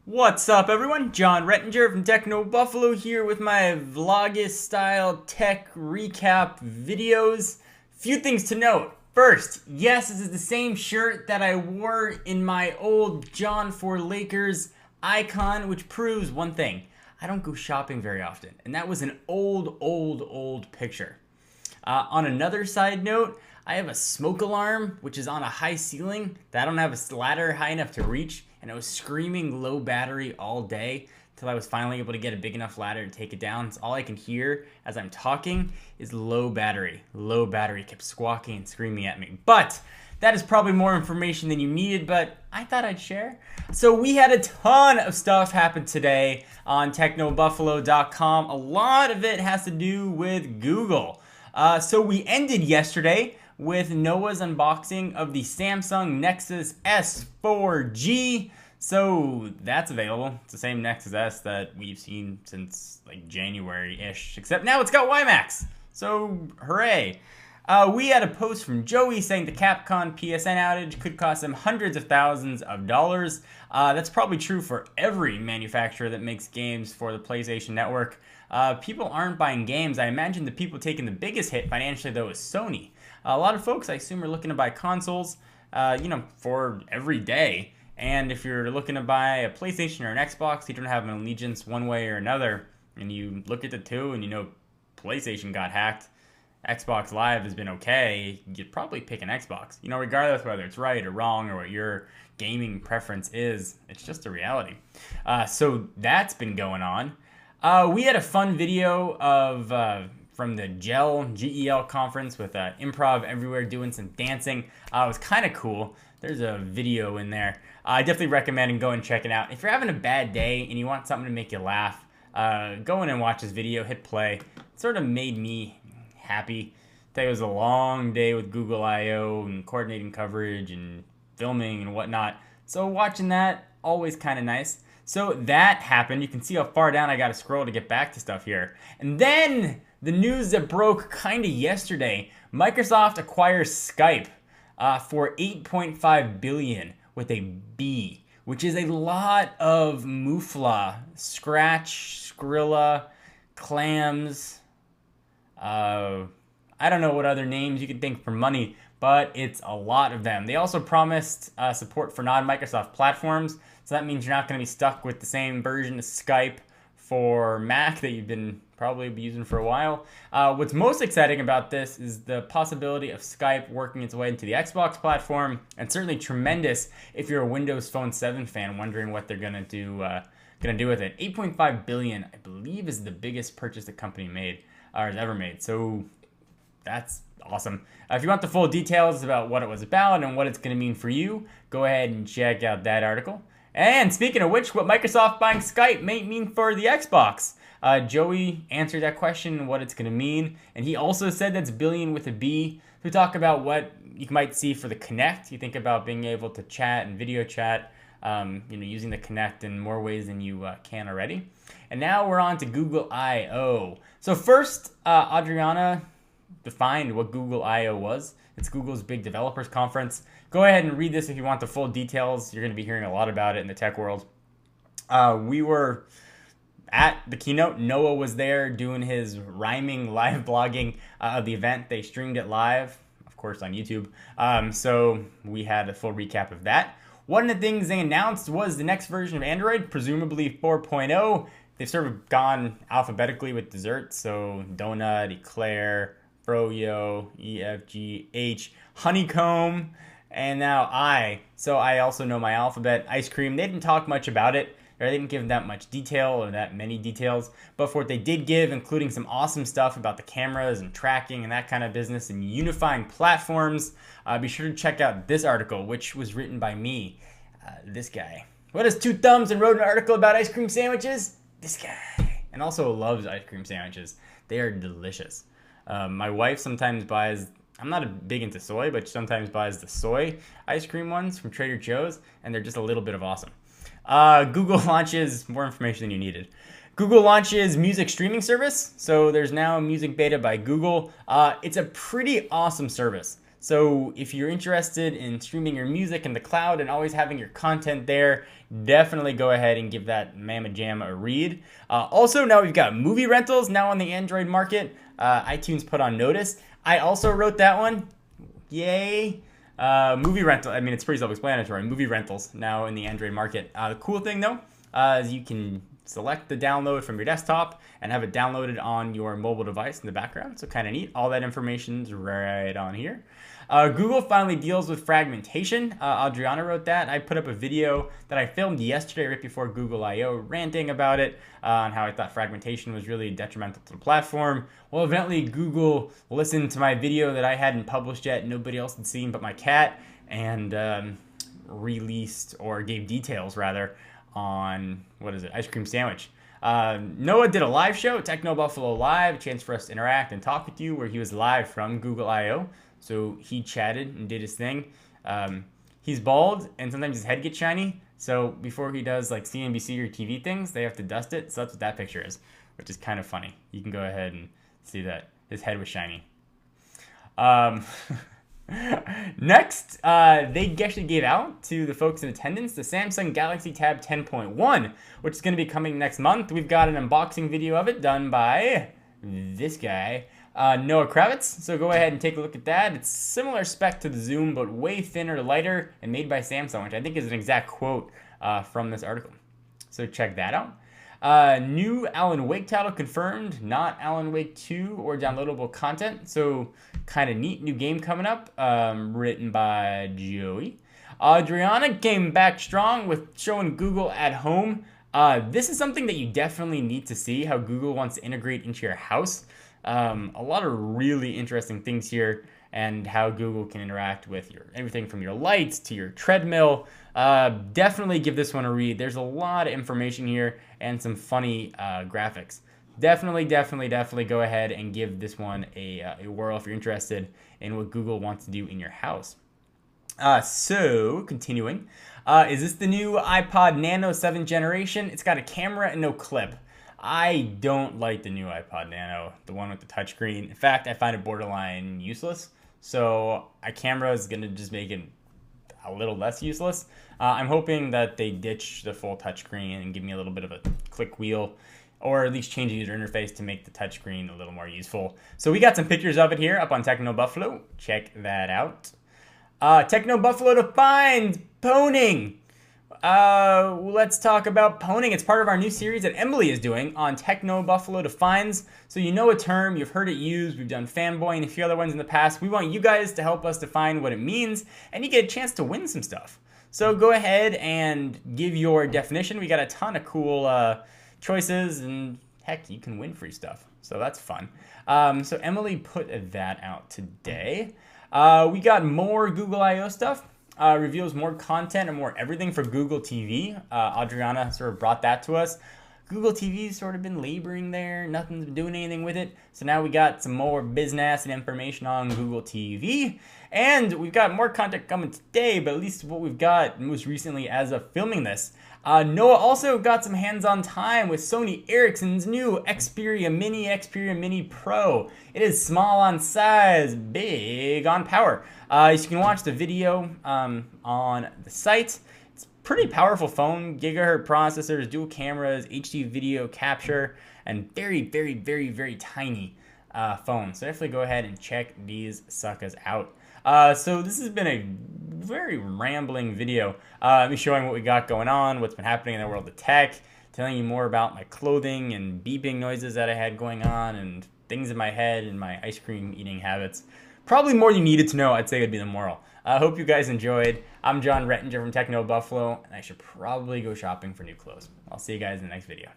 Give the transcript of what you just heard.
What's up, everyone? John Rettinger from Techno Buffalo here with my vlogist style tech recap videos. Few things to note. First, yes, this is the same shirt that I wore in my old John for Lakers icon, which proves one thing. I don't go shopping very often, and that was an old picture. On another side note, I have a smoke alarm, which is on a high ceiling that I don't have a ladder high enough to reach, and it was screaming low battery all day until I was finally able to get a big enough ladder to take it down. So all I can hear as I'm talking is low battery. Low battery kept squawking and screaming at me. But that is probably more information than you needed, but I thought I'd share. So we had a ton of stuff happen today on technobuffalo.com. A lot of it has to do with Google. So we ended yesterday with Noah's unboxing of the Samsung Nexus S4G. So that's available. It's the same Nexus S that we've seen since like January-ish, except now it's got WiMAX. So hooray. We had a post from Joey saying the Capcom PSN outage could cost them hundreds of thousands of dollars. That's probably true for every manufacturer that makes games for the PlayStation Network. People aren't buying games. I imagine the people taking the biggest hit financially, though, is Sony. A lot of folks, I assume, are looking to buy consoles, for every day. And if you're looking to buy a PlayStation or an Xbox, you don't have an allegiance one way or another, and you look at the two and you know PlayStation got hacked, Xbox Live has been okay, you'd probably pick an Xbox. Regardless whether it's right or wrong or what your gaming preference is, it's just a reality. So that's been going on. We had a fun video of from the GEL conference with Improv Everywhere doing some dancing. It was kind of cool. There's a video in there. I definitely recommend going and check it out. If you're having a bad day and you want something to make you laugh, go in and watch this video, hit play. It sort of made me happy. It was a long day with Google I/O and coordinating coverage and filming and whatnot. So watching that, always kind of nice. So that happened. You can see how far down I got to scroll to get back to stuff here. And then the news that broke kind of yesterday. Microsoft acquires Skype for $8.5 billion with a B, which is a lot of moofla, scratch, Skrilla, clams. I don't know what other names you could think for money, but it's a lot of them. They also promised support for non-Microsoft platforms, so that means you're not going to be stuck with the same version of Skype for Mac that you've been probably using for a while. What's most exciting about this is the possibility of Skype working its way into the Xbox platform, and certainly tremendous if you're a Windows Phone 7 fan wondering what they're going to do with it. $8.5 billion, I believe, is the biggest purchase the company made or has ever made. So that's awesome. If you want the full details about what it was about and what it's going to mean for you, go ahead and check out that article. And speaking of which, what Microsoft buying Skype may mean for the Xbox. Joey answered that question and what it's going to mean. And he also said that's billion with a B. We talk about what you might see for the Kinect. You think about being able to chat and video chat, using the Kinect in more ways than you can already. And now we're on to Google I/O. So first, Adriana defined what Google I/O was. It's Google's big developers conference. Go ahead and read this if you want the full details. You're going to be hearing a lot about it in the tech world. We were at the keynote. Noah was there doing his rhyming live blogging of the event. They streamed it live, of course, on YouTube. So we had a full recap of that. One of the things they announced was the next version of Android, presumably 4.0. They've sort of gone alphabetically with desserts. So donut, eclair, froyo, E, F, G, H, honeycomb, and now I. So I also know my alphabet. Ice cream. They didn't talk much about it. They didn't give that much detail or that many details. But for what they did give, including some awesome stuff about the cameras and tracking and that kind of business and unifying platforms, be sure to check out this article, which was written by me, this guy. What has two thumbs and wrote an article about ice cream sandwiches? This guy. And also loves ice cream sandwiches. They are delicious. My wife sometimes buys, I'm not a big into soy, but sometimes buys the soy ice cream ones from Trader Joe's, and they're just a little bit of awesome. Google launches, more information than you needed. Google launches music streaming service. So there's now music beta by Google. It's a pretty awesome service. So if you're interested in streaming your music in the cloud and always having your content there, definitely go ahead and give that Mamma Jam a read. Also, now we've got movie rentals now on the Android market. iTunes put on notice. I also wrote that one. Yay. Movie rental. I mean, it's pretty self-explanatory. Movie rentals now in the Android market. The cool thing, though, is you can select the download from your desktop and have it downloaded on your mobile device in the background. So kind of neat. All that information's right on here. Google finally deals with fragmentation. Adriana wrote that. I put up a video that I filmed yesterday right before Google I/O ranting about it, on how I thought fragmentation was really detrimental to the platform. Well, evidently Google listened to my video that I hadn't published yet, nobody else had seen but my cat, and released, or gave details rather, on, what is it, ice cream sandwich. Noah did a live show, Techno Buffalo Live, a chance for us to interact and talk with you, where he was live from Google I/O. So he chatted and did his thing. He's bald, and sometimes his head gets shiny. So before he does like CNBC or TV things, they have to dust it. So that's what that picture is, which is kind of funny. You can go ahead and see that his head was shiny. Next, they actually gave out to the folks in attendance the Samsung Galaxy Tab 10.1, which is going to be coming next month. We've got an unboxing video of it done by this guy, Noah Kravitz. So go ahead and take a look at that. It's similar spec to the Zoom, but way thinner, lighter, and made by Samsung, which I think is an exact quote from this article. So check that out. New Alan Wake title confirmed, not Alan Wake 2 or downloadable content. So kind of neat, new game coming up, written by Joey. Adriana came back strong with showing Google at home. This is something that you definitely need to see, how Google wants to integrate into your house. A lot of really interesting things here, and how Google can interact with your everything from your lights to your treadmill. Definitely give this one a read. There's a lot of information here and some funny graphics. Definitely go ahead and give this one a whirl if you're interested in what Google wants to do in your house. So continuing, is this the new iPod Nano 7th generation? It's got a camera and no clip. I don't like the new iPod Nano, the one with the touchscreen. In fact, I find it borderline useless. So a camera is going to just make it a little less useless. I'm hoping that they ditch the full touchscreen and give me a little bit of a click wheel, or at least change the user interface to make the touchscreen a little more useful. So we got some pictures of it here up on Techno Buffalo. Check that out. Techno Buffalo defines poning. Let's talk about poning. It's part of our new series that Emily is doing on Techno Buffalo Defines. So you know a term, you've heard it used, we've done fanboy and a few other ones in the past. We want you guys to help us define what it means, and you get a chance to win some stuff. So go ahead and give your definition. We got a ton of cool choices, and heck, you can win free stuff. So that's fun. So Emily put that out today. We got more Google I/O stuff. Reveals more content and more everything for Google TV. Adriana sort of brought that to us. Google TV's sort of been laboring there. Nothing's been doing anything with it. So now we got some more business and information on Google TV. And we've got more content coming today, but at least what we've got most recently as of filming this. Noah also got some hands-on time with Sony Ericsson's new Xperia Mini Pro. It is small on size, big on power. As you can watch the video on the site. It's a pretty powerful phone, gigahertz processors, dual cameras, HD video capture, and very tiny phone. So definitely go ahead and check these suckers out. So this has been a very rambling video, me showing what we got going on, what's been happening in the world of tech, telling you more about my clothing and beeping noises that I had going on, and things in my head and my ice cream eating habits. Probably more you needed to know, I'd say, would be the moral. I hope you guys enjoyed. I'm John Rettinger from Techno Buffalo, and I should probably go shopping for new clothes. I'll see you guys in the next video.